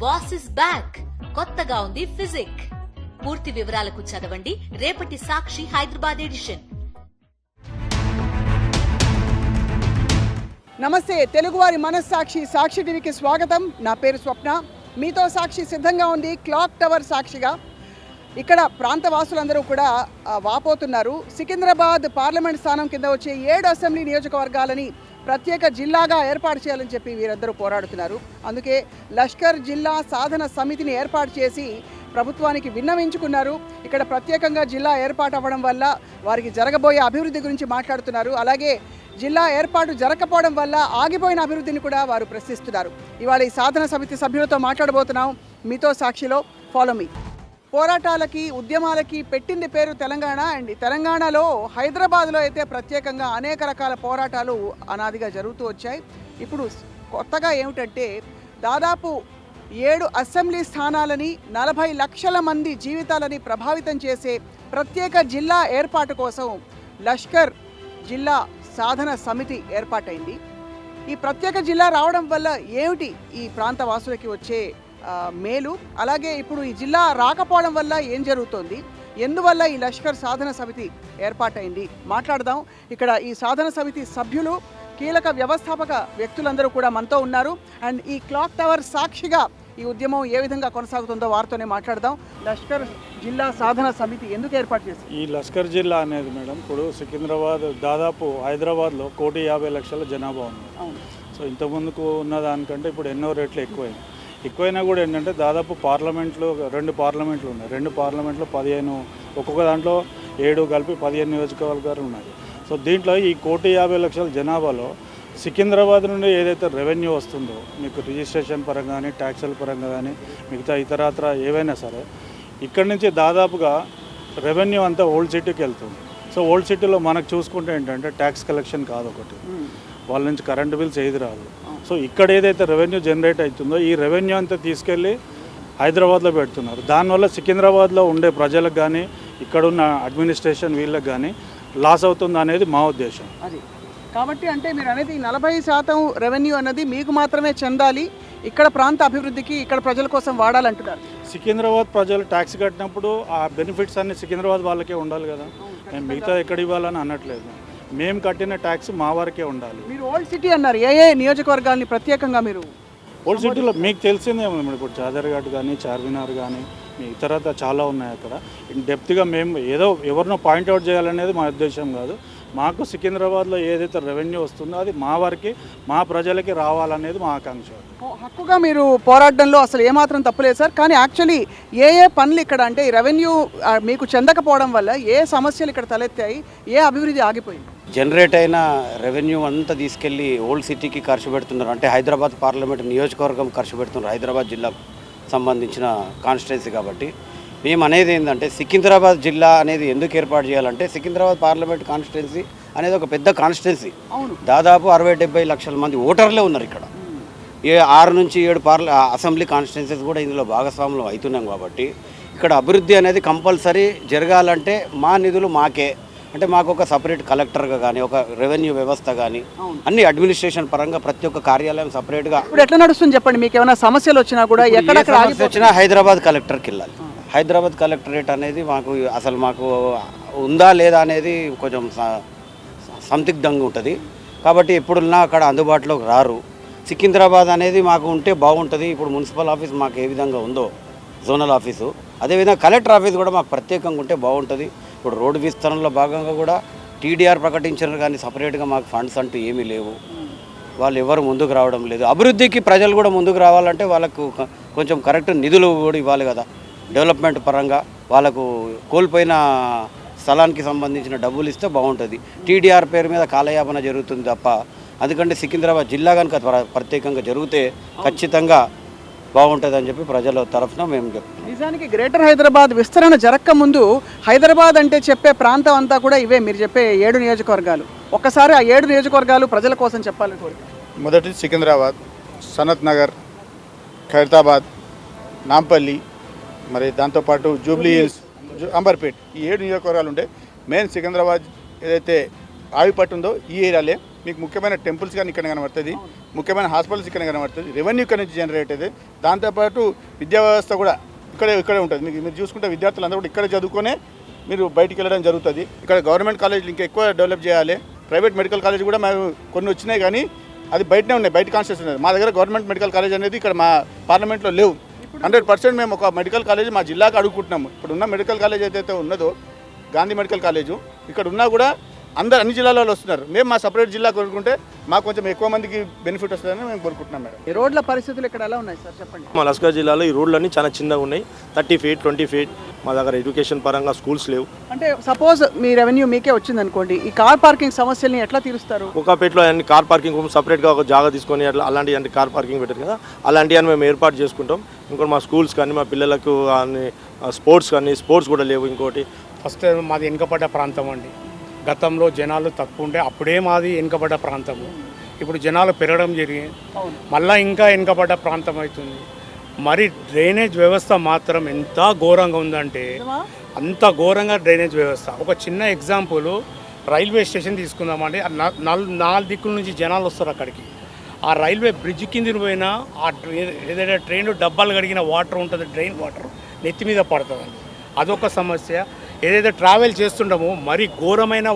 Boss is back, కొత్తగా ఉంది physique. పూర్తి వివరాలకు చదవండి రేపటి సాక్షి హైదరాబాద్ ఎడిషన్. నమస్తే, తెలుగువారి మనస్సాక్షి సాక్షి టీవీకి స్వాగతం. నా పేరు స్వప్న. మీతో సాక్షి సిద్ధంగా ఉంది క్లాక్ టవర్ సాక్షిగా. ఇక్కడ ప్రాంతవాసులందరూ కూడా వాపోతున్నారు. సికింద్రాబాద్ పార్లమెంట్ స్థానం కింద వచ్చే 7 అసెంబ్లీ నియోజకవర్గాలని ప్రత్యేక జిల్లాగా ఏర్పాటు చేయాలని చెప్పి వీరందరూ పోరాడుతున్నారు. అందుకే లష్కర్ జిల్లా సాధన సమితిని ఏర్పాటు చేసి ప్రభుత్వానికి విన్నవించుకున్నారు. ఇక్కడ ప్రత్యేకంగా జిల్లా ఏర్పాటు అవ్వడం వల్ల వారికి జరగబోయే అభివృద్ధి గురించి మాట్లాడుతున్నారు. అలాగే జిల్లా ఏర్పాటు జరగకపోవడం వల్ల ఆగిపోయిన అభివృద్ధిని కూడా వారు ప్రశ్నిస్తున్నారు. ఇవాళ ఈ సాధన సమితి సభ్యులతో మాట్లాడబోతున్నాం మీతో సాక్షిలో. Follow me. పోరాటాలకి ఉద్యమాలకి పెట్టింది పేరు తెలంగాణ. అండ్ తెలంగాణలో హైదరాబాద్లో అయితే ప్రత్యేకంగా అనేక రకాల పోరాటాలు అనాదిగా జరుగుతూ వచ్చాయి. ఇప్పుడు కొత్తగా ఏమిటంటే దాదాపు 7 అసెంబ్లీ స్థానాలని 40 లక్షల మంది జీవితాలని ప్రభావితం చేసే ప్రత్యేక జిల్లా ఏర్పాటు కోసం లష్కర్ జిల్లా సాధన సమితి ఏర్పాటైంది. ఈ ప్రత్యేక జిల్లా రావడం వల్ల ఏమిటి ఈ ప్రాంత వాసులకి వచ్చే మేలు, అలాగే ఇప్పుడు ఈ జిల్లా రాకపోవడం వల్ల ఏం జరుగుతోంది, ఎందువల్ల ఈ లష్కర్ సాధన సమితి ఏర్పాటైంది మాట్లాడదాం. ఇక్కడ ఈ సాధన సమితి సభ్యులు, కీలక వ్యవస్థాపక వ్యక్తులందరూ కూడా మనతో ఉన్నారు. అండ్ ఈ క్లాక్ టవర్ సాక్షిగా ఈ ఉద్యమం ఏ విధంగా కొనసాగుతుందో వారితోనే మాట్లాడదాం. లష్కర్ జిల్లా సాధన సమితి ఎందుకు ఏర్పాటు చేసింది? ఈ లష్కర్ జిల్లా అనేది మేడం, ఇప్పుడు సికింద్రాబాద్ దాదాపు హైదరాబాద్లో 1,50,00,000 జనాభా ఉంది. సో ఇంతకుముందుకు ఉన్న దానికంటే ఇప్పుడు ఎన్నో రెట్లు ఎక్కువైనా కూడా ఏంటంటే దాదాపు పార్లమెంట్లు 2 పార్లమెంట్లు ఉన్నాయి. 2 పార్లమెంట్లో 15, ఒక్కొక్క దాంట్లో 7 కలిపి 15 నియోజకవర్గాలు ఉన్నాయి. సో దీంట్లో ఈ 1,50,00,000 జనాభాలో సికింద్రాబాద్ నుండి ఏదైతే రెవెన్యూ వస్తుందో, మీకు రిజిస్ట్రేషన్ పరంగా కానీ ట్యాక్సుల పరంగా కానీ మిగతా ఇతరత్ర ఏవైనా సరే, ఇక్కడి నుంచి దాదాపుగా రెవెన్యూ అంతా ఓల్డ్ సిటీకి వెళ్తుంది. సో ఓల్డ్ సిటీలో మనకు చూసుకుంటే ఏంటంటే ట్యాక్స్ కలెక్షన్ కాదు ఒకటి, వాళ్ళ నుంచి కరెంటు బిల్స్ ఏది రాదు. సో ఇక్కడ ఏదైతే రెవెన్యూ జనరేట్ అవుతుందో ఈ రెవెన్యూ అంతా తీసుకెళ్ళి హైదరాబాద్లో పెడుతున్నారు. దానివల్ల సికింద్రాబాద్లో ఉండే ప్రజలకు కానీ ఇక్కడున్న అడ్మినిస్ట్రేషన్ వీళ్ళకి కానీ లాస్ అవుతుంది అనేది మా ఉద్దేశం. అది కాబట్టి అంటే మీరు అనేది 40% రెవెన్యూ అన్నది మీకు మాత్రమే చెందాలి, ఇక్కడ ప్రాంత అభివృద్ధికి ఇక్కడ ప్రజల కోసం వాడాలంటున్నారు. సికింద్రాబాద్ ప్రజలు ట్యాక్స్ కట్టినప్పుడు ఆ బెనిఫిట్స్ అన్ని సికింద్రాబాద్ వాళ్ళకే ఉండాలి కదా, మేము మిగతా ఎక్కడ ఇవ్వాలని అనట్లేదు. మేము కట్టిన ట్యాక్స్ మా వరకే ఉండాలి. మీరు ఓల్డ్ సిటీ అన్నారు, ఏ నియోజకవర్గాన్ని ప్రత్యేకంగా మీరు? ఓల్డ్ సిటీలో మీకు తెలిసిందేమో ఇప్పుడు చాదర్ఘాట్ కానీ చార్మినార్ కానీ మీ ఇతరత చాలా ఉన్నాయి. అక్కడ డెప్త్గా మేము ఏదో ఎవరినో పాయింట్అవుట్ చేయాలనేది మా ఉద్దేశం కాదు. మాకు సికింద్రాబాద్లో ఏదైతే రెవెన్యూ వస్తుందో అది మా వరకు మా ప్రజలకి రావాలనేది మా ఆకాంక్ష. హక్కుగా మీరు పోరాటంలో అసలు ఏమాత్రం తప్పులేదు సార్. కానీ యాక్చువల్లీ ఏ పనులు ఇక్కడ అంటే ఈ రెవెన్యూ మీకు చెందకపోవడం వల్ల ఏ సమస్యలు ఇక్కడ తలెత్తాయి, ఏ అభివృద్ధి ఆగిపోయింది? జనరేట్ అయిన రెవెన్యూ అంతా తీసుకెళ్ళి ఓల్డ్ సిటీకి ఖర్చు పెడుతున్నారు. అంటే హైదరాబాద్ పార్లమెంట్ నియోజకవర్గం ఖర్చు పెడుతున్నారు, హైదరాబాద్ జిల్లాకు సంబంధించిన కాన్స్టిట్యున్సీ. కాబట్టి మేము అనేది ఏంటంటే సికింద్రాబాద్ జిల్లా అనేది ఎందుకు ఏర్పాటు చేయాలంటే సికింద్రాబాద్ పార్లమెంట్ కాన్స్టిట్యున్సీ అనేది ఒక పెద్ద కాన్స్టిట్యున్సీ. దాదాపు 60-70 లక్షల మంది ఓటర్లే ఉన్నారు ఇక్కడ. 6 నుంచి 7 అసెంబ్లీ కాన్స్టిట్యున్సీస్ కూడా ఇందులో భాగస్వాములు అవుతున్నాం. కాబట్టి ఇక్కడ అభివృద్ధి అనేది కంపల్సరీ జరగాలంటే మా నిధులు మాకే, అంటే మాకు ఒక సపరేట్ కలెక్టర్గా కానీ ఒక రెవెన్యూ వ్యవస్థ కానీ అన్ని అడ్మినిస్ట్రేషన్ పరంగా ప్రతి ఒక్క కార్యాలయం సపరేట్గా. ఇప్పుడు ఎట్లా నడుస్తుంది చెప్పండి, మీకు ఏమైనా సమస్యలు వచ్చినా కూడా ఎక్కడ వచ్చినా హైదరాబాద్ కలెక్టర్కి వెళ్ళాలి. హైదరాబాద్ కలెక్టరేట్ అనేది మాకు అసలు మాకు ఉందా లేదా అనేది కొంచెం సందిగ్ధంగా ఉంటుంది. కాబట్టి ఎప్పుడున్నా అక్కడ అందుబాటులోకి రారు. సికింద్రాబాద్ అనేది మాకు ఉంటే బాగుంటుంది. ఇప్పుడు మున్సిపల్ ఆఫీస్ మాకు ఏ విధంగా ఉందో జోనల్ ఆఫీసు, అదేవిధంగా కలెక్టర్ ఆఫీస్ కూడా మాకు ప్రత్యేకంగా ఉంటే బాగుంటుంది. ఇప్పుడు రోడ్డు విస్తరణలో భాగంగా కూడా టీడీఆర్ ప్రకటించారు, కానీ సపరేట్గా మాకు ఫండ్స్ అంటూ ఏమీ లేవు. వాళ్ళు ఎవరు ముందుకు రావడం లేదు. అభివృద్ధికి ప్రజలు కూడా ముందుకు రావాలంటే వాళ్ళకు కొంచెం కరెక్ట్ నిధులు కూడా ఇవ్వాలి కదా. డెవలప్మెంట్ పరంగా వాళ్ళకు కోల్పోయిన స్థలానికి సంబంధించిన డబ్బులు ఇస్తే బాగుంటుంది. టీడీఆర్ పేరు మీద కాలయాపన జరుగుతుంది తప్ప, అందుకంటే సికింద్రాబాద్ జిల్లా కనుక ప్రత్యేకంగా జరిగితే ఖచ్చితంగా బాగుంటుందని చెప్పి ప్రజల తరఫున మేము చెప్తాం. నిజానికి గ్రేటర్ హైదరాబాద్ విస్తరణ జరగక ముందు హైదరాబాద్ అంటే చెప్పే ప్రాంతం అంతా కూడా ఇవే మీరు చెప్పే 7 నియోజకవర్గాలు. ఒక్కసారి ఆ 7 నియోజకవర్గాలు ప్రజల కోసం చెప్పాలని కోరిక. మొదటి సికింద్రాబాద్, సనత్ నగర్, ఖైరతాబాద్, నాంపల్లి, మరి దాంతోపాటు జూబ్లీ హిల్స్, అంబర్పేట్, ఈ 7 నియోజకవర్గాలు ఉంటే మెయిన్ సికింద్రాబాద్ ఏదైతే ఆవిపట్టు ఉందో ఈ ఏరియాలే మీకు ముఖ్యమైన టెంపుల్స్ కానీ ఇక్కడ కనబడుతుంది. ముఖ్యమైన హాస్పిటల్స్ ఇక్కడ కనబడుతుంది, రెవెన్యూ ఇక్కడ నుంచి జనరేట్ అయితే. దాంతోపాటు విద్యా వ్యవస్థ కూడా ఇక్కడే ఉంటుంది. మీరు చూసుకుంటే విద్యార్థులందరూ కూడా ఇక్కడ చదువుకొనే మీరు బయటికి వెళ్ళడం జరుగుతుంది. ఇక్కడ గవర్నమెంట్ కాలేజీలు ఇంకా ఎక్కువ డెవలప్ చేయాలి. ప్రైవేట్ మెడికల్ కాలేజ్ కూడా మేము కొన్ని వచ్చినాయి కానీ అది బయటనే ఉన్నాయి, బయట కాన్స్టిట్యూషన్ ఉన్నాయి. మా దగ్గర గవర్నమెంట్ మెడికల్ కాలేజ్ అనేది ఇక్కడ మా పార్లమెంట్లో లేవు. 100% మేము ఒక మెడికల్ కాలేజ్ మా జిల్లాకు అడుగుకుంటున్నాము. ఇప్పుడు ఉన్న మెడికల్ కాలేజ్ ఏదైతే ఉన్నదో గాంధీ మెడికల్ కాలేజు ఇక్కడ ఉన్నా కూడా అన్ని జిల్లాల వాళ్ళు వస్తున్నారు. మేము మా సపరేట్ జిల్లా కోరుకుంటే మాకు కొంచెం ఎక్కువ మందికి బెనిఫిట్ వస్తుందని మేము కోరుకుంటున్నాం మేడం. ఈ రోడ్ల పరిస్థితులు ఇక్కడ ఎలా ఉన్నాయి సార్ చెప్పండి. మా లస్కర్ జిల్లాలో ఈ రోడ్లన్నీ చాలా చిన్నగా ఉన్నాయి, 30 feet 20 feet. మా దగ్గర ఎడ్యుకేషన్ పరంగా స్కూల్స్ లేవు. అంటే సపోజ్ మీ రెవెన్యూ మీకే వచ్చింది అనుకోండి, ఈ కార్ పార్కింగ్ సమస్యల్ని ఎట్లా తీరుస్తారు? కోకాపేటలో అన్ని కార్ పార్కింగ్ సపరేట్గా ఒక జాగా తీసుకొని అట్లా అలాంటి కార్ పార్కింగ్ పెట్టారు కదా, అలాంటివన్నీ మేము ఏర్పాటు చేసుకుంటాం. ఇంకోటి మా స్కూల్స్ కానీ మా పిల్లలకు అన్ని స్పోర్ట్స్ కూడా లేవు. ఇంకోటి ఫస్ట్ మాది వెనుకబడ్డ ప్రాంతం అండి. గతంలో జనాలు తక్కువ ఉండే అప్పుడే మాది వెనుకబడ్డ ప్రాంతము. ఇప్పుడు జనాలు పెరగడం జరిగింది, మళ్ళీ ఇంకా వెనుకబడ్డ ప్రాంతం అవుతుంది. మరి డ్రైనేజ్ వ్యవస్థ మాత్రం ఎంత ఘోరంగా ఉందంటే అంత ఘోరంగా డ్రైనేజ్ వ్యవస్థ. ఒక చిన్న ఎగ్జాంపుల్, రైల్వే స్టేషన్ తీసుకుందామండి. 4 దిక్కుల నుంచి జనాలు వస్తారు అక్కడికి. ఆ రైల్వే బ్రిడ్జ్ కింద పోయినా ఆ ఏదైనా ట్రైన్ డబ్బాలు కడిగిన వాటర్ ఉంటుంది, డ్రైన్ వాటర్ నెత్తి మీద పడుతుందండి. అదొక సమస్య. ఏదైతే ట్రావెల్ చేస్తుంటామో మరి ఘోరమైన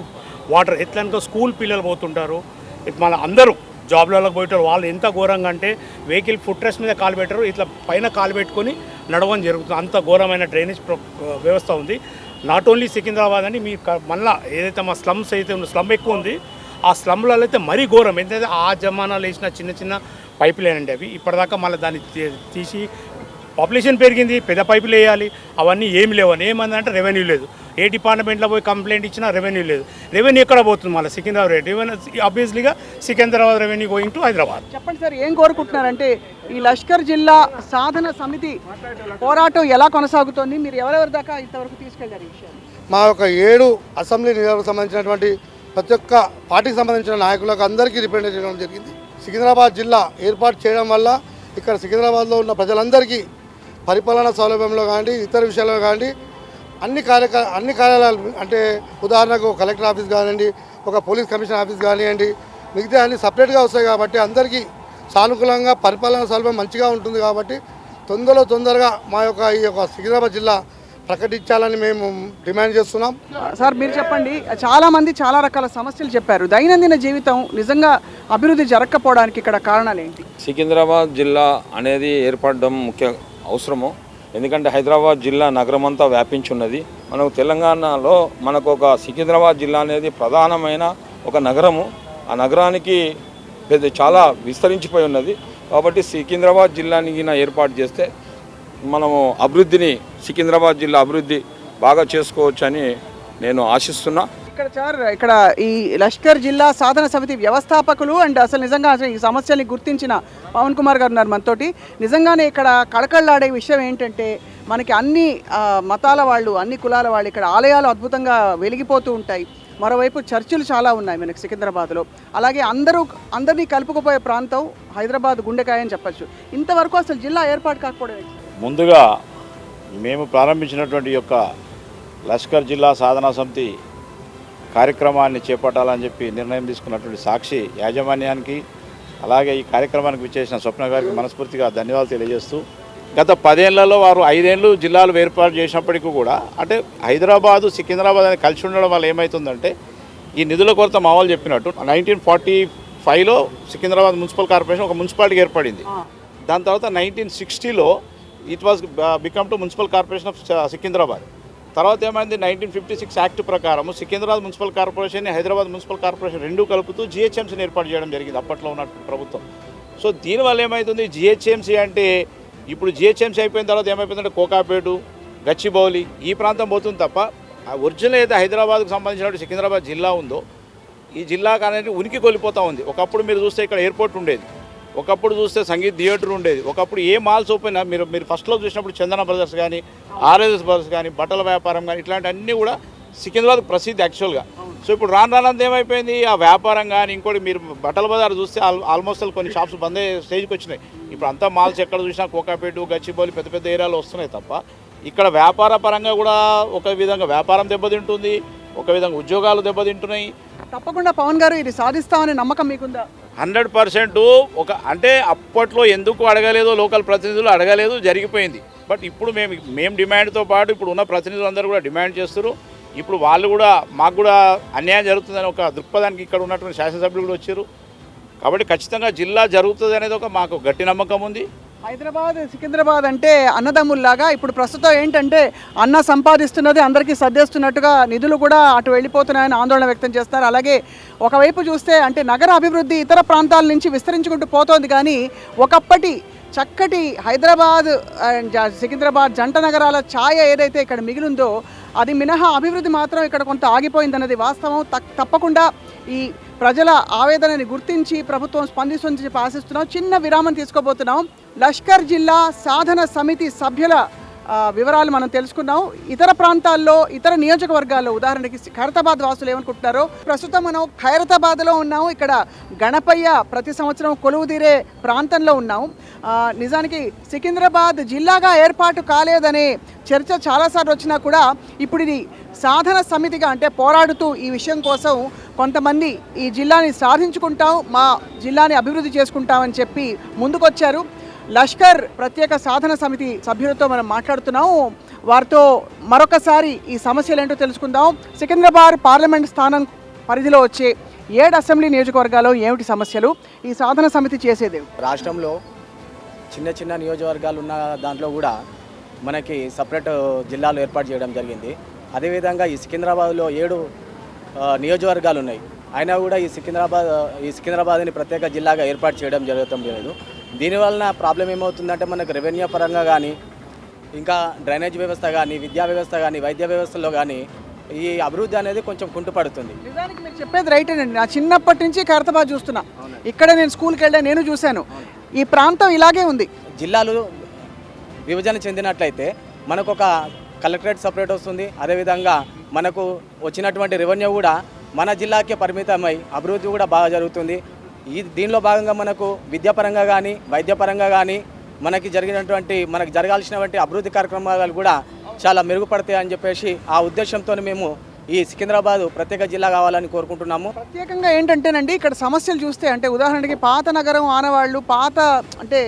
వాటర్. ఎట్లనుకో స్కూల్ పిల్లలు పోతుంటారు, మన అందరూ జాబ్లలో పోయిటారు. వాళ్ళు ఎంత ఘోరంగా అంటే వెహికల్ ఫుట్ రెస్ట్ మీద కాలు పెట్టారు, ఇట్లా పైన కాలు పెట్టుకొని నడవడం జరుగుతుంది. అంత ఘోరమైన డ్రైనేజ్ వ్యవస్థ ఉంది. నాట్ ఓన్లీ సికింద్రాబాద్ అని మీ మళ్ళీ ఏదైతే మా స్లమ్స్ అయితే ఉందో, స్లమ్ ఎక్కువ ఉంది, ఆ స్లమ్లలో అయితే మరీ ఘోరం. ఎందుకంటే ఆ జమానాలు వేసిన చిన్న పైపులు ఏనండి అవి. ఇప్పటిదాకా మళ్ళీ దాన్ని తీసి పాపులేషన్ పెరిగింది, పెద్ద పైపులు వేయాలి, అవన్నీ ఏమి లేవని. ఏమందంటే రెవెన్యూ లేదు. ఏ డిపార్ట్మెంట్లో పోయి కంప్లైంట్ ఇచ్చినా రెవెన్యూ లేదు. రెవెన్యూ ఎక్కడ పోతుంది మళ్ళీ? సికింద్రాబాద్ రెవెన్యూ ఆబ్వియస్లీగా Secunderabad revenue going to Hyderabad. చెప్పండి సార్, ఏం కోరుకుంటున్నారంటే ఈ లష్కర్ జిల్లా సాధన సమితి పోరాటం ఎలా కొనసాగుతోంది? మీరు ఎవరెవరి దాకా ఇంతవరకు తీసుకెళ్లారు ఈ విషయాన్ని? మా యొక్క 7 అసెంబ్లీ నియోజకవర్గం సంబంధించినటువంటి ప్రతి ఒక్క పార్టీకి సంబంధించిన నాయకులకు అందరికీ రిప్రజెంట్ చేయడం జరిగింది. సికింద్రాబాద్ జిల్లా ఏర్పాటు చేయడం వల్ల ఇక్కడ సికింద్రాబాద్లో ఉన్న ప్రజలందరికీ పరిపాలనా సౌలభ్యంలో కానీ ఇతర విషయాల్లో కానీ అన్ని కార్యాలయాలు, అంటే ఉదాహరణకు కలెక్టర్ ఆఫీస్ కానివ్వండి, ఒక పోలీస్ కమిషన్ ఆఫీస్ కానివ్వండి, మిగతా అన్ని సపరేట్గా వస్తాయి కాబట్టి అందరికీ సానుకూలంగా పరిపాలనా సౌలభ్యం మంచిగా ఉంటుంది. కాబట్టి తొందరగా మా యొక్క ఈ యొక్క సికింద్రాబాద్ జిల్లా ప్రకటించాలని మేము డిమాండ్ చేస్తున్నాం. సార్ మీరు చెప్పండి, చాలా మంది చాలా రకాల సమస్యలు చెప్పారు. దైనందిన జీవితం నిజంగా అభివృద్ధి జరగకపోవడానికి ఇక్కడ కారణాలు ఏంటి? సికింద్రాబాద్ జిల్లా అనేది ఏర్పడడం ముఖ్య అవసరము. ఎందుకంటే హైదరాబాద్ జిల్లా నగరం అంతా వ్యాపించి ఉన్నది. మనకు తెలంగాణలో మనకు ఒక సికింద్రాబాద్ జిల్లా అనేది ప్రధానమైన ఒక నగరము. ఆ నగరానికి చాలా విస్తరించిపోయి ఉన్నది. కాబట్టి సికింద్రాబాద్ జిల్లాని ఏర్పాటు చేస్తే మనము సికింద్రాబాద్ జిల్లా అభివృద్ధి బాగా చేసుకోవచ్చని నేను ఆశిస్తున్నా. ఇక్కడ ఈ లష్కర్ జిల్లా సాధన సమితి వ్యవస్థాపకులు అండ్ అసలు నిజంగా ఈ సమస్యల్ని గుర్తించిన పవన్ కుమార్ గారు ఉన్నారు మనతోటి. నిజంగానే ఇక్కడ కళకళలాడే విషయం ఏంటంటే మనకి అన్ని మతాల వాళ్ళు, అన్ని కులాల వాళ్ళు ఇక్కడ ఆలయాలు అద్భుతంగా వెలిగిపోతూ ఉంటాయి. మరోవైపు చర్చిలు చాలా ఉన్నాయి మనకి సికింద్రాబాద్లో. అలాగే అందరినీ కలుపుకుపోయే ప్రాంతం హైదరాబాద్ గుండెకాయ అని చెప్పచ్చు. ఇంతవరకు అసలు జిల్లా ఏర్పాటు కాకపోవడం. ముందుగా మేము ప్రారంభించినటువంటి యొక్క లష్కర్ జిల్లా సాధనా సమితి కార్యక్రమాన్ని చేపట్టాలని చెప్పి నిర్ణయం తీసుకున్నటువంటి సాక్షి యాజమాన్యానికి, అలాగే ఈ కార్యక్రమానికి విచ్చేసిన స్వప్న గారికి మనస్ఫూర్తిగా ధన్యవాదాలు తెలియజేస్తూ, గత 10 ఏళ్లలో వారు 5 ఏళ్ళు జిల్లాలు ఏర్పాటు చేసినప్పటికీ కూడా అంటే హైదరాబాదు సికింద్రాబాద్ అని కలిసి ఉండడం వల్ల ఏమవుతుందంటే ఈ నిధుల కొరత మామూలు చెప్పినట్టు 1945లో సికింద్రాబాద్ మున్సిపల్ కార్పొరేషన్ ఒక మున్సిపాలిటీకి ఏర్పడింది. దాని తర్వాత 1960లో it was become to municipal corporation of Secunderabad. తర్వాత ఏమైంది, 1956 యాక్ట్ ప్రకారం Secunderabad municipal corporation, Hyderabad municipal corporation రెండూ కలుపుతూ జిహెచ్ఎంసీని ఏర్పాటు చేయడం జరిగింది అప్పట్లో ఉన్న ప్రభుత్వం. సో దీనివల్ల ఏమవుతుంది, జిహెచ్ఎంసీ అంటే ఇప్పుడు జిహెచ్ఎంసీ అయిపోయిన తర్వాత ఏమైపోతుందంటే కోకాపేటు, గచ్చిబౌలి ఈ ప్రాంతం పోతుంది తప్ప ఆ ఒరిజినల్ అయితే హైదరాబాద్కు సంబంధించినటువంటి సికింద్రాబాద్ జిల్లా ఉందో ఈ జిల్లాకు అనేది ఉనికి కోల్పోతూ ఉంది. ఒకప్పుడు మీరు చూస్తే ఇక్కడ ఎయిర్పోర్ట్ ఉండేది, ఒకప్పుడు చూస్తే సంగీత్ థియేటర్ ఉండేది, ఒకప్పుడు ఏ మాల్స్ ఓపెన్ మీరు ఫస్ట్లో చూసినప్పుడు చందన బ్రదర్స్ కానీ, ఆర్ఎస్ బ్రదర్స్ కానీ, బట్టల వ్యాపారం కానీ ఇట్లాంటి అన్నీ కూడా సికింద్రాబాద్ ప్రసిద్ధి యాక్చువల్గా. సో ఇప్పుడు రానంత ఏమైపోయింది, ఆ వ్యాపారం కానీ ఇంకోటి మీరు బట్టల బజార్ చూస్తే ఆల్మోస్ట్ కొన్ని షాప్స్ బంద్ అయ్యే స్టేజ్కి వచ్చినాయి. ఇప్పుడు అంతా మాల్స్ ఎక్కడ చూసినా కోకాపేటు, గచ్చిబౌలి పెద్ద ఏరియాలో వస్తున్నాయి తప్ప ఇక్కడ వ్యాపార పరంగా కూడా ఒక విధంగా వ్యాపారం దెబ్బతింటుంది, ఒక విధంగా ఉద్యోగాలు దెబ్బతింటున్నాయి. తప్పకుండా పవన్ గారు ఇది సాధిస్తామనే నమ్మకం మీకుందా? 100% ఒక అంటే అప్పట్లో ఎందుకు అడగలేదో లోకల్ ప్రతినిధులు అడగలేదు, జరిగిపోయింది. బట్ ఇప్పుడు మేము డిమాండ్తో పాటు ఇప్పుడు ఉన్న ప్రతినిధులు అందరూ కూడా డిమాండ్ చేస్తారు. ఇప్పుడు వాళ్ళు కూడా మాకు కూడా అన్యాయం జరుగుతుందని ఒక దృక్పథానికి ఇక్కడ ఉన్నటువంటి శాసనసభ్యులు కూడా వచ్చారు. కాబట్టి ఖచ్చితంగా జిల్లా జరుగుతుంది అనేది ఒక మాకు గట్టి నమ్మకం ఉంది. హైదరాబాద్ సికింద్రాబాద్ అంటే అన్నదమ్ముల్లాగా ఇప్పుడు ప్రస్తుతం ఏంటంటే అన్న సంపాదిస్తున్నది అందరికీ సర్దేస్తున్నట్టుగా నిధులు కూడా అటు వెళ్ళిపోతున్నాయని ఆందోళన వ్యక్తం చేస్తారు. అలాగే ఒకవైపు చూస్తే అంటే నగర అభివృద్ధి ఇతర ప్రాంతాల నుంచి విస్తరించుకుంటూ పోతోంది, కానీ ఒకప్పటి చక్కటి హైదరాబాద్ అండ్ సికింద్రాబాద్ జంట నగరాల ఛాయ ఏదైతే ఇక్కడ మిగిలిందో అది మినహా అభివృద్ధి మాత్రం ఇక్కడ కొంత ఆగిపోయిందన్నది వాస్తవం. తప్పకుండా ఈ ప్రజల ఆవేదనని గుర్తించి ప్రభుత్వం స్పందిస్తుందని చెప్పి ఆశిస్తున్నాం. చిన్న విరామం తీసుకోబోతున్నాం. లష్కర్ జిల్లా సాధన సమితి సభ్యుల వివరాలు మనం తెలుసుకున్నాం. ఇతర ప్రాంతాల్లో ఇతర నియోజకవర్గాల్లో ఉదాహరణకి ఖైరతాబాద్ వాసులు ఏమనుకుంటున్నారో. ప్రస్తుతం మనం ఖైరతాబాద్లో ఉన్నాము. ఇక్కడ గణపయ్య ప్రతి సంవత్సరం కొలువుదీరే ప్రాంతంలో ఉన్నాము. నిజానికి సికింద్రాబాద్ జిల్లాగా ఏర్పాటు కాలేదనే చర్చ చాలాసార్లు వచ్చినా కూడా ఇప్పుడు ఇది సాధన సమితిగా అంటే పోరాడుతూ ఈ విషయం కోసం కొంతమంది ఈ జిల్లాని సాధించుకుంటాం, మా జిల్లాని అభివృద్ధి చేసుకుంటామని చెప్పి ముందుకొచ్చారు. లష్కర్ ప్రత్యేక సాధన సమితి సభ్యులతో మనం మాట్లాడుతున్నాం. వారితో మరొకసారి ఈ సమస్యలు ఏంటో తెలుసుకుందాం. సికింద్రాబాద్ పార్లమెంట్ స్థానం పరిధిలో వచ్చే 7 అసెంబ్లీ నియోజకవర్గాల్లో ఏమిటి సమస్యలు, ఈ సాధన సమితి చేసేది? రాష్ట్రంలో చిన్న చిన్న నియోజకవర్గాలు ఉన్న దాంట్లో కూడా మనకి సపరేట్ జిల్లాలు ఏర్పాటు చేయడం జరిగింది. అదేవిధంగా ఈ సికింద్రాబాద్లో 7 నియోజకవర్గాలు ఉన్నాయి. అయినా కూడా ఈ సికింద్రాబాద్ని ప్రత్యేక జిల్లాగా ఏర్పాటు చేయడం జరగటం లేదు. దీనివలన ప్రాబ్లం ఏమవుతుందంటే మనకు రెవెన్యూ పరంగా కానీ, ఇంకా డ్రైనేజ్ వ్యవస్థ కానీ, విద్యా వ్యవస్థ కానీ, వైద్య వ్యవస్థలో కానీ ఈ అభివృద్ధి అనేది కొంచెం కుంటుపడుతుంది. నిజానికి మీరు చెప్పేది రైట్ అండి. నా చిన్నప్పటి నుంచి ఖైరతాబాద్ చూస్తున్నా. ఇక్కడ నేను స్కూల్కి వెళ్ళా, నేను చూశాను. ఈ ప్రాంతం ఇలాగే ఉంది. జిల్లాలు విభజన చెందినట్లయితే మనకు ఒక కలెక్టరేట్ సపరేట్ వస్తుంది. అదేవిధంగా మనకు వచ్చినటువంటి రెవెన్యూ కూడా మన జిల్లాకే పరిమితమై అభివృద్ధి కూడా బాగా జరుగుతుంది. దీనిలో భాగంగా మనకు విద్యాపరంగా కానీ, వైద్యపరంగా కానీ మనకు జరగాల్సినటువంటి అభివృద్ధి కార్యక్రమాలు కూడా చాలా మెరుగుపడతాయి అని చెప్పేసి ఆ ఉద్దేశంతో మేము ఈ సికింద్రాబాద్ ప్రత్యేక జిల్లా కావాలని కోరుకుంటున్నాము. ప్రత్యేకంగా ఏంటంటేనండి ఇక్కడ సమస్యలు చూస్తే అంటే ఉదాహరణకి పాత నగరం ఆనవాళ్ళు, పాత అంటే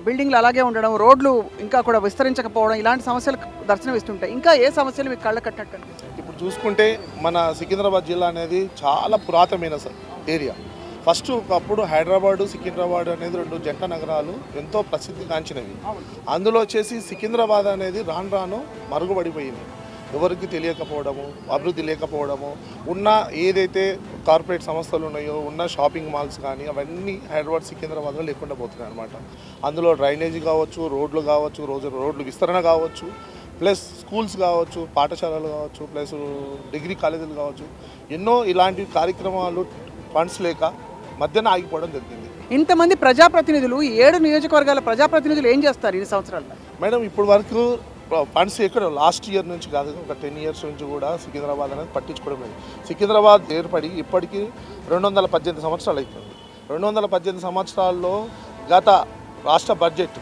బిల్డింగ్లు అలాగే ఉండడం, రోడ్లు ఇంకా కూడా విస్తరించకపోవడం, ఇలాంటి సమస్యలు దర్శనమిస్తుంటాయి. ఇంకా ఏ సమస్యలు మీకు కళ్ళ కట్టట్టు? ఇప్పుడు చూసుకుంటే మన సికింద్రాబాద్ జిల్లా అనేది చాలా పురాతనమైన ఏరియా. ఫస్ట్ ఒకప్పుడు హైదరాబాదు, సికింద్రాబాద్ అనేది 2 జంట నగరాలు ఎంతో ప్రసిద్ధిగాంచినవి. అందులో వచ్చేసి సికింద్రాబాద్ అనేది రాను రాను మరుగుపడిపోయింది. ఎవరికి తెలియకపోవడము, అభివృద్ధి లేకపోవడము, ఉన్న ఏదైతే కార్పొరేట్ సంస్థలు ఉన్నాయో, ఉన్న షాపింగ్ మాల్స్ కానీ అవన్నీ హైదరాబాద్ సికింద్రాబాద్లో లేకుండా పోతున్నాయి అన్నమాట. అందులో డ్రైనేజీ కావచ్చు, రోడ్లు కావచ్చు, రోడ్లు విస్తరణ కావచ్చు, ప్లస్ స్కూల్స్ కావచ్చు, పాఠశాలలు కావచ్చు, ప్లస్ డిగ్రీ కాలేజీలు కావచ్చు, ఎన్నో ఇలాంటి కార్యక్రమాలు ఫండ్స్ లేక మధ్యన ఆగిపోవడం జరిగింది. ఇంతమంది ప్రజాప్రతినిధులు, 7 నియోజకవర్గాల ప్రజాప్రతినిధులు ఏం చేస్తారు ఈ సంవత్సరాలు? మేడం ఇప్పుడు వరకు ఫండ్స్ ఎక్కడ లాస్ట్ ఇయర్ నుంచి కాదు, ఒక 10 ఇయర్స్ నుంచి కూడా సికింద్రాబాద్ అనేది పట్టించుకోవడం లేదు. సికింద్రాబాద్ ఏర్పడి ఇప్పటికీ 218 సంవత్సరాలు అవుతుంది. 218 సంవత్సరాల్లో గత రాష్ట్ర బడ్జెట్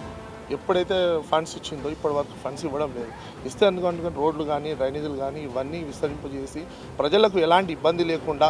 ఎప్పుడైతే ఫండ్స్ ఇచ్చిందో ఇప్పటి వరకు ఫండ్స్ ఇవ్వడం లేదు. ఇస్తే అనుకుంటే రోడ్లు కానీ, డ్రైనేజీలు కానీ ఇవన్నీ విస్తరింపజేసి ప్రజలకు ఎలాంటి ఇబ్బంది లేకుండా,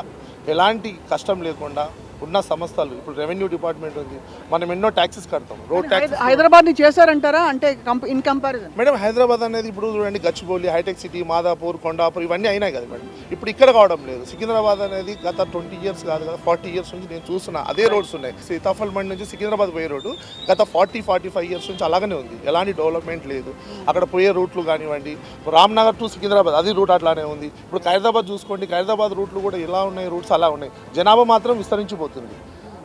ఎలాంటి కష్టం లేకుండా ఉన్న సంస్థలు, ఇప్పుడు రెవెన్యూ డిపార్ట్మెంట్ ఉంది, మనం ఎన్నో ట్యాక్సెస్ కడతాం. రోడ్ ట్యాక్స్ హైదరాబాద్ని చేశారంటారా? అంటే ఇన్ కంపారిజన్ మేడం హైదరాబాద్ అనేది ఇప్పుడు చూడండి, గచ్చిబౌలి, హైటెక్ సిటీ, మాదాపూర్, కొండాపూర్ ఇవన్నీ అయినాయి కదా మేడం. ఇప్పుడు ఇక్కడ కావడం లేదు. సికింద్రాబాద్ అనేది గత 20 ఇయర్స్ కాదు కదా, 40 ఇయర్స్ నుంచి నేను చూస్తున్నా అదే రోడ్స్ ఉన్నాయి. సీతాఫల్ మండి నుంచి సికింద్రాబాద్ పోయే రోడ్డు గత 40-45 ఇయర్స్ నుంచి అలాగనే ఉంది. ఎలాంటి డెవలప్మెంట్ లేదు. అక్కడ పోయే రూట్లు కానివ్వండి, రామ్నగర్ టు సికింద్రాబాద్ అది రూట్ అట్లానే ఉంది. ఇప్పుడు ఖైరతాబాద్ చూసుకోండి, ఖైరతాబాద్ రూట్లు కూడా ఎలా ఉన్నాయి, రూట్స్ అలా ఉన్నాయి. జనాభా మాత్రం విస్తరించిపోతుంది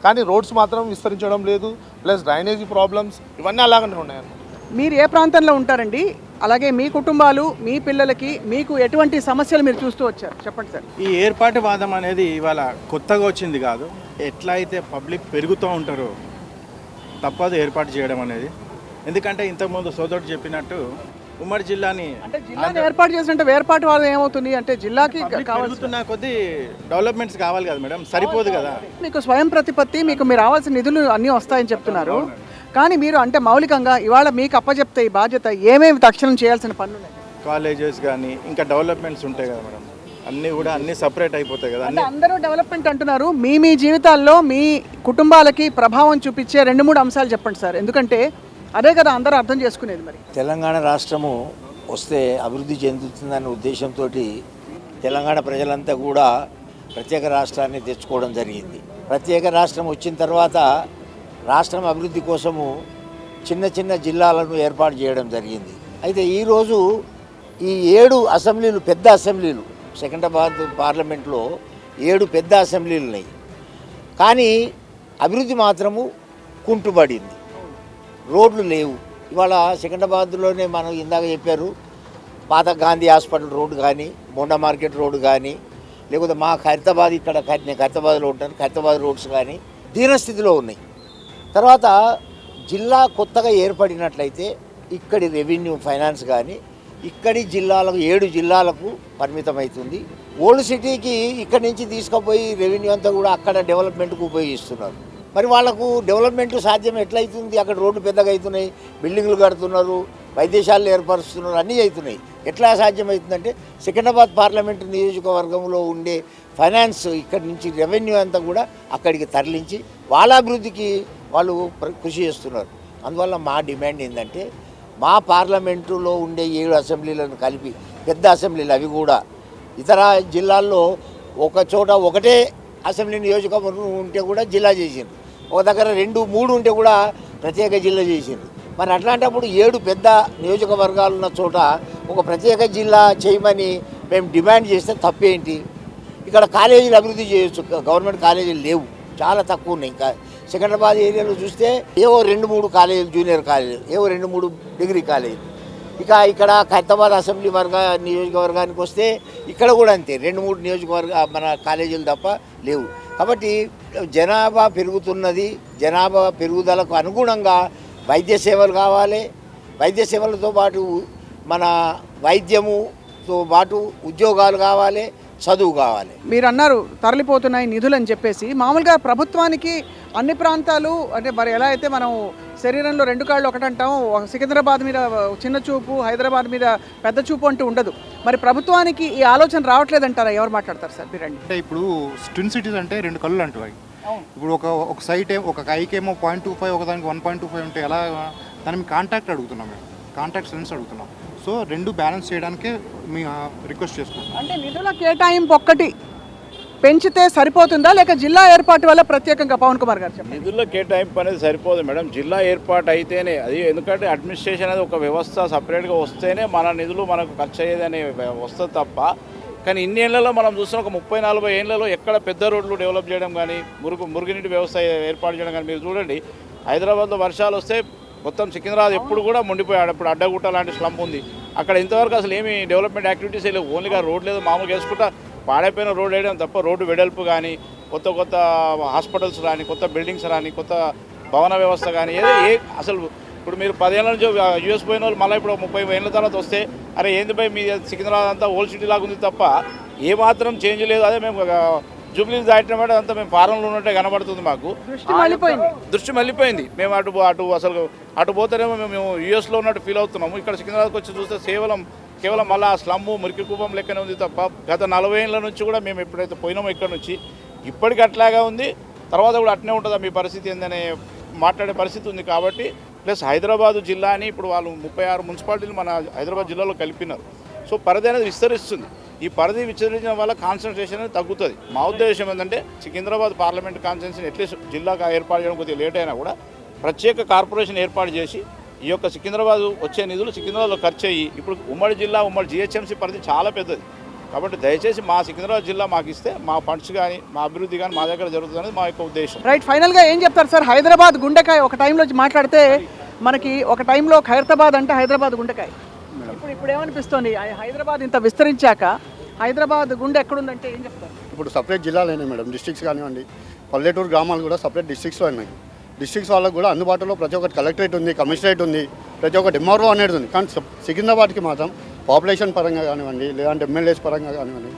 కానీ రోడ్స్ మాత్రం విస్తరించడం లేదు. ప్లస్ డ్రైనేజీ ప్రాబ్లమ్స్ ఇవన్నీ అలాగనే ఉన్నాయన్నమాట. మీరు ఏ ప్రాంతంలో ఉంటారండి? అలాగే మీ కుటుంబాలు, మీ పిల్లలకి మీకు ఎటువంటి సమస్యలు మీరు చూస్తూ వచ్చారు చెప్పండి సార్. ఈ ఏర్పాటు వాదం అనేది ఇవాళ కొత్తగా వచ్చింది కాదు. ఎట్లా అయితే పబ్లిక్ పెరుగుతూ ఉంటారో తప్పదు ఏర్పాటు చేయడం అనేది. ఎందుకంటే ఇంతకుముందు సోదరుడు చెప్పినట్టు ఉమ్మడి జిల్లాని ఏర్పాటు చేసినట్టే వేర్పాటు వాదం ఏమవుతుంది అంటే జిల్లాకి కావాల్సిన కొద్ది డెవలప్మెంట్స్ కావాలి కదా మేడం, సరిపోదు కదా. మీకు స్వయం ప్రతిపత్తి, మీకు మీరు రావాల్సిన నిధులు అన్నీ వస్తాయని చెప్తున్నారు. కానీ మీరు అంటే మౌలికంగా ఇవాళ మీకు అప్పచెప్తే ఈ బాధ్యత ఏమేమి తక్షణం చేయాల్సిన పనులు? కాలేజెస్ కానీ ఇంకా డెవలప్మెంట్స్ ఉంటాయి కదా మేడం. అన్నీ కూడా అన్నీ సపరేట్ అయిపోతాయి కదా. అంటే అందరూ డెవలప్మెంట్ అంటున్నారు, మీ జీవితాల్లో మీ కుటుంబాలకి ప్రభావం చూపించే 2-3 అంశాలు చెప్పండి సార్, ఎందుకంటే అదే కదా అందరూ అర్థం చేసుకునేది. మరి తెలంగాణ రాష్ట్రము వస్తే అభివృద్ధి చెందుతుందనే ఉద్దేశంతో తెలంగాణ ప్రజలంతా కూడా ప్రత్యేక రాష్ట్రాన్ని తెచ్చుకోవడం జరిగింది. ప్రత్యేక రాష్ట్రం వచ్చిన తర్వాత రాష్ట్రం అభివృద్ధి కోసము చిన్న చిన్న జిల్లాలను ఏర్పాటు చేయడం జరిగింది. అయితే ఈరోజు ఈ 7 అసెంబ్లీలు, పెద్ద అసెంబ్లీలు, సికింద్రాబాద్ పార్లమెంట్లో 7 పెద్ద అసెంబ్లీలు ఉన్నాయి, కానీ అభివృద్ధి మాత్రము కుంటుబడింది. రోడ్లు లేవు. ఇవాళ సికింద్రాబాద్లోనే మనం ఇందాక చెప్పారు, పాత గాంధీ హాస్పిటల్ రోడ్డు కానీ, మొండా మార్కెట్ రోడ్డు కానీ, లేకపోతే మా ఖైరతాబాద్, ఇక్కడ నేను ఖైరతాబాద్లో ఉంటాను, ఖైరతాబాద్ రోడ్స్ కానీ దీనస్థితిలో ఉన్నాయి. తర్వాత జిల్లా కొత్తగా ఏర్పడినట్లయితే ఇక్కడి రెవెన్యూ ఫైనాన్స్ కానీ ఇక్కడి జిల్లాలకు 7 జిల్లాలకు పరిమితమవుతుంది. ఓల్డ్ సిటీకి ఇక్కడి నుంచి తీసుకుపోయి రెవెన్యూ అంతా కూడా అక్కడ డెవలప్మెంట్కు ఉపయోగిస్తున్నారు. మరి వాళ్ళకు డెవలప్మెంట్ సాధ్యం ఎట్లయితుంది? అక్కడ రోడ్డు పెద్దగా అవుతున్నాయి, బిల్డింగ్లు కడుతున్నారు, వైద్యశాలలు ఏర్పరుస్తున్నారు, అన్నీ అవుతున్నాయి. ఎట్లా సాధ్యమవుతుందంటే సికింద్రాబాద్ పార్లమెంటు నియోజకవర్గంలో ఉండే ఫైనాన్స్, ఇక్కడి నుంచి రెవెన్యూ అంతా కూడా అక్కడికి తరలించి వాళ్ళ అభివృద్ధికి వాళ్ళు కృషి చేస్తున్నారు. అందువల్ల మా డిమాండ్ ఏంటంటే మా పార్లమెంటులో ఉండే 7 అసెంబ్లీలను కలిపి పెద్ద అసెంబ్లీలు, అవి కూడా ఇతర జిల్లాల్లో ఒక చోట ఒకటే అసెంబ్లీ నియోజకవర్గం ఉంటే కూడా జిల్లా చేసిండ్రు, ఒక దగ్గర 2-3 ఉంటే కూడా ప్రత్యేక జిల్లా చేసిండ్రు. మరి అట్లాంటప్పుడు 7 పెద్ద నియోజకవర్గాలు ఉన్న చోట ఒక ప్రత్యేక జిల్లా చేయమని మేము డిమాండ్ చేస్తే తప్పేంటి? ఇక్కడ కాలేజీలు అభివృద్ధి చేయొచ్చు, గవర్నమెంట్ కాలేజీలు లేవు, చాలా తక్కువ ఉన్నాయి. ఇంకా సికింద్రాబాద్ ఏరియాలో చూస్తే ఏవో 2-3 కాలేజీలు, జూనియర్ కాలేజీలు, ఏవో 2-3 డిగ్రీ కాలేజీలు. ఇక ఇక్కడ ఖైరతాబాద్ అసెంబ్లీ నియోజకవర్గానికి వస్తే ఇక్కడ కూడా అంతే, 2-3 మన కాలేజీలు తప్ప లేవు. కాబట్టి జనాభా పెరుగుతున్నది, జనాభా పెరుగుదలకు అనుగుణంగా వైద్య సేవలు కావాలి, వైద్య సేవలతో పాటు మన వైద్యముతో పాటు ఉద్యోగాలు కావాలి, చదువు కావాలి. మీరు అన్నారు తరలిపోతున్నాయి నిధులు అని చెప్పేసి, మామూలుగా ప్రభుత్వానికి అన్ని ప్రాంతాలు అంటే మరి ఎలా అయితే మనం శరీరంలో 2 కాళ్ళు ఒకటంటాం, సికింద్రాబాద్ మీద చిన్న చూపు, హైదరాబాద్ మీద పెద్ద చూపు అంటూ ఉండదు. మరి ప్రభుత్వానికి ఈ ఆలోచన రావట్లేదంటారా? ఎవరు మాట్లాడతారు సార్, మీరండి? అంటే ఇప్పుడు ట్విన్ సిటీస్ అంటే 2 కళ్ళు అంటున్నాయి. ఇప్పుడు ఒక సైట్ ఒక ఐకేమో 0.25, ఒకదానికి 1.25 ఉంటే ఎలా? దాన్ని కాంటాక్ట్ అడుగుతున్నాం, మేము కాంటాక్ట్ సెన్స్ అడుగుతున్నాం. సో 2 బ్యాలెన్స్ చేయడానికే మేము రిక్వెస్ట్ చేసుకుంటాం. అంటే నిధుల కేటాయింపు ఒక్కటి పెంచితే సరిపోతుందా, లేక జిల్లా ఏర్పాటు వల్ల ప్రత్యేకంగా పవన్ కుమార్ గారు చెప్పండి? నిధుల కేటాయింపు అనేది సరిపోదు మేడం, జిల్లా ఏర్పాటు అయితేనే అది. ఎందుకంటే అడ్మినిస్ట్రేషన్ అనేది ఒక వ్యవస్థ సపరేట్గా వస్తేనే మన నిధులు మనకు ఖర్చు అయ్యేదని వస్తుంది తప్ప. కానీ ఇన్ని ఏళ్లలో మనం చూసిన ఒక 30-40 ఏళ్లలో ఎక్కడ పెద్ద రోడ్లు డెవలప్ చేయడం కానీ, మురుగునీటి వ్యవస్థ ఏర్పాటు చేయడం కానీ, మీరు చూడండి హైదరాబాద్లో వర్షాలు వస్తే మొత్తం సికింద్రాబాద్ ఎప్పుడు కూడా ముండిపోయాడు. ఇప్పుడు అడ్డగుట్ట లాంటి స్లంప్ ఉంది, అక్కడ ఇంతవరకు అసలు ఏమి డెవలప్మెంట్ యాక్టివిటీస్ లేవు. ఓన్లీగా రోడ్ లేదు, మామూలుగా వేసుకుంటా పాడైపోయిన రోడ్ వేయడం తప్ప రోడ్డు వెడల్పు కానీ, కొత్త హాస్పిటల్స్ కానీ, కొత్త బిల్డింగ్స్ కానీ, కొత్త భవన వ్యవస్థ కానీ అసలు ఇప్పుడు మీరు 10 ఏళ్ళ నుంచి యూఎస్ పోయిన వాళ్ళు మళ్ళీ ఇప్పుడు 30 ఏళ్ళ తర్వాత వస్తే అరే ఏంది పోయి మీ సికింద్రాబాద్ అంతా ఓల్డ్ సిటీ లాగా ఉంది తప్ప ఏమాత్రం చేంజ్ లేదు. అదే మేము జూబ్లీస్ దాటినమాట అంతా మేము ఫారంలో ఉన్నట్టే కనబడుతుంది. మాకు దృష్టి మళ్ళీపోయింది. మేము అటు పోతేనేమో మేము యూఎస్లో ఉన్నట్టు ఫీల్ అవుతున్నాము. ఇక్కడ సికింద్రాబాద్కి వచ్చి చూస్తే కేవలం మళ్ళీ ఆ స్లమ్ము మురికి కూపం లెక్కనే ఉంది తప్ప గత 40 ఏళ్ళ నుంచి కూడా మేము ఎప్పుడైతే పోయినామో ఇక్కడ నుంచి ఇప్పటికీ అట్లాగా ఉంది, తర్వాత కూడా అట్నే ఉంటుందా మీ పరిస్థితి ఏందనే మాట్లాడే పరిస్థితి ఉంది. కాబట్టి ప్లస్ హైదరాబాదు జిల్లాని ఇప్పుడు వాళ్ళు 36 మున్సిపాలిటీలు మన హైదరాబాద్ జిల్లాలో కలిపినారు. సో పరిధి అనేది విస్తరిస్తుంది. ఈ పరిధి విస్తరించడం వల్ల కాన్సన్ట్రేషన్ అనేది తగ్గుతుంది. మా ఉద్దేశం ఏంటంటే సికింద్రాబాద్ పార్లమెంట్ కాన్స్టిట్యున్సీని ఎట్లీస్ట్ జిల్లాగా ఏర్పాటు చేయడం కొద్దిగా లేట్ అయినా కూడా ప్రత్యేక కార్పొరేషన్ ఏర్పాటు చేసి ఈ యొక్క సికింద్రాబాద్ వచ్చే నిధులు సికింద్రాబాద్లో ఖర్చు అయ్యి, ఇప్పుడు ఉమ్మడి జిహెచ్ఎంసీ పరిధి చాలా పెద్దది. కాబట్టి దయచేసి మా సికింద్రాబాద్ జిల్లా మాకు ఇస్తే మా ఫండ్స్ కానీ మా అభివృద్ధి కానీ మా దగ్గర జరుగుతుంది అనేది మా యొక్క ఉద్దేశం. రైట్, ఫైనల్గా ఏం చెప్తారు సార్? హైదరాబాద్ గుండెకాయ ఒక టైంలో మాట్లాడితే మనకి ఒక టైంలో ఖైరతాబాద్ అంటే హైదరాబాద్ గుండెకాయ. ఇప్పుడు ఏమనిపిస్తుంది? హైదరాబాద్ ఇంత విస్తరించాక హైదరాబాద్ గుండె ఎక్కడుందంటే ఏం చెప్తారు? ఇప్పుడు సపరేట్ జిల్లాలు అయినాయి మేడం, డిస్ట్రిక్ట్స్ కానివ్వండి, పల్లెటూరు గ్రామాలు కూడా సపరేట్ డిస్ట్రిక్ట్స్లో ఉన్నాయి. డిస్ట్రిక్ట్స్ వాళ్ళకు కూడా అందుబాటులో ప్రతి ఒక్కటి కలెక్టరేట్ ఉంది, కమిషనరేట్ ఉంది, ప్రతి ఒక్కటి ఎంఆర్ఓ అనేది ఉంది. కానీ సికింద్రాబాద్కి మాత్రం పాపులేషన్ పరంగా కానివ్వండి, లేదంటే ఎమ్మెల్యేస్ పరంగా కానివ్వండి,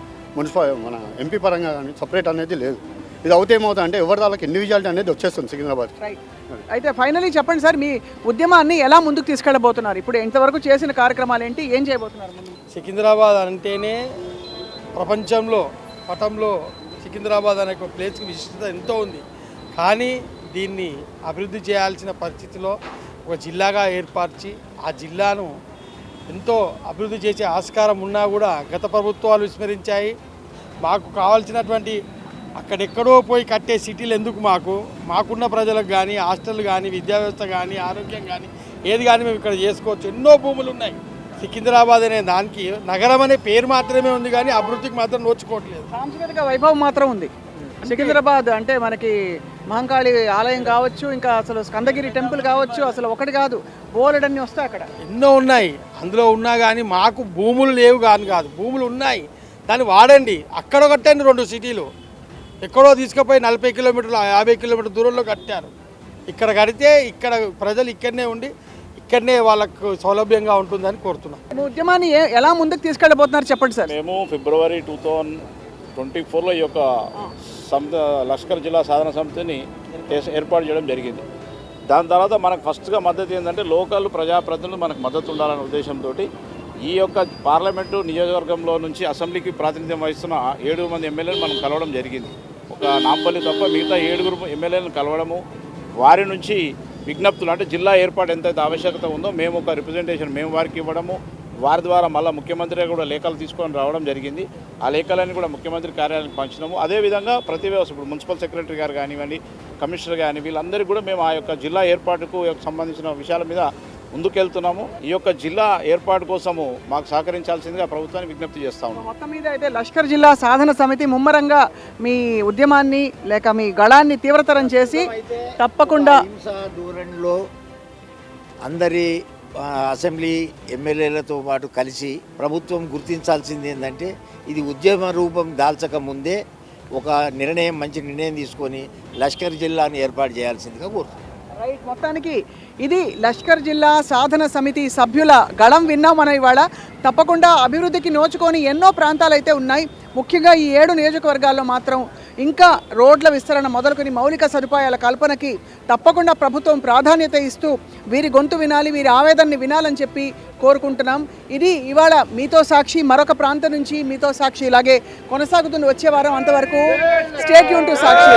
మన ఎంపీ పరంగా కానీ సపరేట్ అనేది లేదు. ఇది అవుతే ఏమవుతుంది అంటే ఎవరి వాళ్ళకి ఇండివిజువాలిటీ అనేది వచ్చేస్తుంది సికింద్రాబాద్. అయితే ఫైనలీ చెప్పండి సార్, మీ ఉద్యమాన్ని ఎలా ముందుకు తీసుకెళ్ళబోతున్నారు? ఇప్పుడు ఇంతవరకు చేసిన కార్యక్రమాలు ఏంటి, ఏం చేయబోతున్నారు? సికింద్రాబాద్ అంటేనే ప్రపంచంలో పటంలో సికింద్రాబాద్ అనే ఒక ప్లేస్కి విశిష్టత ఎంతో ఉంది. కానీ దీన్ని అభివృద్ధి చేయాల్సిన పరిస్థితిలో ఒక జిల్లాగా ఏర్పరిచి ఆ జిల్లాను ఎంతో అభివృద్ధి చేసే ఆస్కారం ఉన్నా కూడా గత ప్రభుత్వాలు విస్మరించాయి. మాకు కావాల్సినటువంటి అక్కడెక్కడో పోయి కట్టే సిటీలు ఎందుకు, మాకున్న ప్రజలకు కానీ హాస్టల్ కానీ విద్యా వ్యవస్థ కానీ ఆరోగ్యం కానీ ఏది కానీ మేము ఇక్కడ చేసుకోవచ్చు. ఎన్నో భూములు ఉన్నాయి. సికింద్రాబాద్ అనే దానికి నగరం అనే పేరు మాత్రమే ఉంది కానీ అభివృద్ధికి మాత్రం నోచుకోవట్లేదు. సాంస్కృతిక వైభవం మాత్రం ఉంది. సికింద్రాబాద్ అంటే మనకి మహంకాళి ఆలయం కావచ్చు, ఇంకా అసలు స్కందగిరి టెంపుల్ కావచ్చు, అసలు ఒకటి కాదు బోలెడన్ని వస్తాయి అక్కడ. ఎన్నో ఉన్నాయి. అందులో ఉన్నా కానీ మాకు భూములు లేవు కాదు, భూములు ఉన్నాయి. దాన్ని వాడండి. అక్కడ కట్టండి 2 సిటీలు. ఎక్కడో తీసుకుపోయి 40 కిలోమీటర్లు 50 కిలోమీటర్ల దూరంలో కట్టారు. ఇక్కడ కడితే ఇక్కడ ప్రజలు ఇక్కడనే ఉండి ఇక్కడనే వాళ్ళకు సౌలభ్యంగా ఉంటుందని కోరుతున్నాం. ఉద్యమాన్ని ఎలా ముందుకు తీసుకెళ్ళబోతున్నారు చెప్పండి సార్. మేము ఫిబ్రవరి 2024లో ఈ యొక్క లష్కర్ జిల్లా సాధన సమితిని ఏర్పాటు చేయడం జరిగింది. దాని తర్వాత మనకు ఫస్ట్గా మద్దతు ఏంటంటే లోకల్ ప్రజాప్రతినిధులు మనకు మద్దతు ఉండాలనే ఉద్దేశంతో ఈ యొక్క పార్లమెంటు నియోజకవర్గంలో నుంచి అసెంబ్లీకి ప్రాతినిధ్యం వహిస్తున్న 7 మంది ఎమ్మెల్యేలు మనం కలవడం జరిగింది. ఒక నాంపల్లి తప్ప మిగతా 7 ఎమ్మెల్యేలను కలవడము, వారి నుంచి విజ్ఞప్తులు అంటే జిల్లా ఏర్పాటు ఎంతైతే ఆవశ్యకత ఉందో మేము ఒక రిప్రజెంటేషన్ మేము వారికి ఇవ్వడము, వారి ద్వారా మళ్ళీ ముఖ్యమంత్రి కూడా లేఖలు తీసుకొని రావడం జరిగింది. ఆ లేఖలన్నీ కూడా ముఖ్యమంత్రి కార్యాలయానికి పంచినాము. అదేవిధంగా ప్రతి వ్యవస్థ ఇప్పుడు మున్సిపల్ సెక్రటరీ గారు కానివ్వండి, కమిషనర్ కానీ వీళ్ళందరికీ కూడా మేము ఆ యొక్క జిల్లా ఏర్పాటుకు సంబంధించిన విషయాల మీద ముందుకెళ్తున్నాము. ఈ యొక్క జిల్లా ఏర్పాటు కోసము మాకు సహకరించాల్సిందిగా ప్రభుత్వాన్ని విజ్ఞప్తి చేస్తా ఉన్నాం. మొత్తం మీద అయితే లష్కర్ జిల్లా సాధన సమితి ముమ్మరంగా మీ ఉద్యమాన్ని లేక మీ గళాన్ని తీవ్రతరం చేసి తప్పకుండా దూరంలో అందరి అసెంబ్లీ ఎమ్మెల్యేలతో పాటు కలిసి ప్రభుత్వం గుర్తించాల్సింది ఏంటంటే ఇది ఉద్యమ రూపం దాల్చక ముందే ఒక మంచి నిర్ణయం తీసుకొని లష్కర్ జిల్లాను ఏర్పాటు చేయాల్సిందిగా కోరుతున్నాం. రైట్, మొత్తానికి ఇది లష్కర్ జిల్లా సాధన సమితి సభ్యుల గళం విన్నాం మనం ఇవాళ. తప్పకుండా అభివృద్ధికి నోచుకొని ఎన్నో ప్రాంతాలు అయితే ఉన్నాయి. ముఖ్యంగా ఈ 7 నియోజకవర్గాల్లో మాత్రం ఇంకా రోడ్ల విస్తరణ మొదలుకొని మౌలిక సదుపాయాల కల్పనకి తప్పకుండా ప్రభుత్వం ప్రాధాన్యత ఇస్తూ వీరి గొంతు వినాలి, వీరి ఆవేదనని వినాలని చెప్పి కోరుకుంటున్నాం. ఇది ఇవాళ మీతో సాక్షి. మరొక ప్రాంతం నుంచి మీతో సాక్షి ఇలాగే కొనసాగుతుంది వచ్చే వారం. అంతవరకు స్టే ట్యూన్ టు సాక్షి.